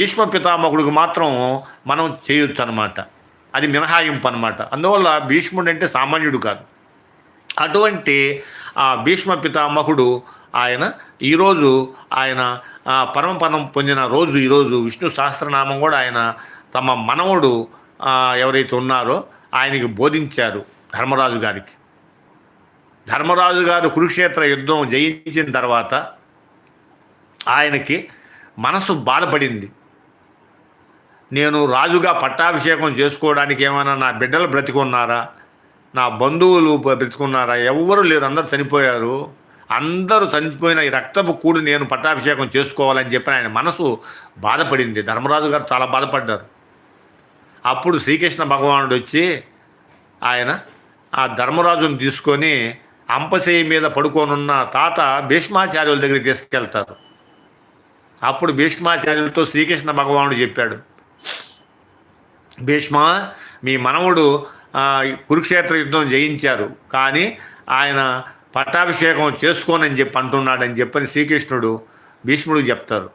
భీష్మ పితామహుడికి మాత్రం మనం చేయొచ్చు అనమాట. అది మినహాయింపు అనమాట. అందువల్ల భీష్ముడు అంటే సామాన్యుడు కాదు. అటువంటి ఆ భీష్మ పితామహుడు ఆయన ఈరోజు ఆయన పరమపదం పొందిన రోజు ఈరోజు. విష్ణు సహస్రనామం కూడా ఆయన తమ మనవడు ఎవరైతే ఉన్నారో ఆయనకి బోధించారు ధర్మరాజు గారికి. ధర్మరాజు గారు కురుక్షేత్ర యుద్ధం జయించిన తర్వాత ఆయనకి మనసు బాధపడింది. నేను రాజుగా పట్టాభిషేకం చేసుకోవడానికి ఏమైనా నా బిడ్డలు బ్రతికున్నారా, నా బంధువులు బ్రతికున్నారా? ఎవ్వరూ లేరు, అందరూ చనిపోయారు. అందరూ చనిపోయిన ఈ రక్తపు కూడు నేను పట్టాభిషేకం చేసుకోవాలని చెప్పి ఆయన మనసు బాధపడింది. ధర్మరాజు గారు చాలా బాధపడ్డారు. అప్పుడు శ్రీకృష్ణ భగవానుడు వచ్చి ఆయన ఆ ధర్మరాజును తీసుకొని అంపశయ్య మీద పడుకోనున్న తాత భీష్మాచార్యుల దగ్గరికి తీసుకెళ్తారు. అప్పుడు భీష్మాచార్యులతో శ్రీకృష్ణ భగవానుడు చెప్పాడు, భీష్మ, మీ మనవుడు కురుక్షేత్ర యుద్ధం జయించారు, కానీ ఆయన పట్టాభిషేకం చేసుకోనని చెప్పి అంటున్నాడని చెప్పని శ్రీకృష్ణుడు భీష్ముడికి చెప్తారు.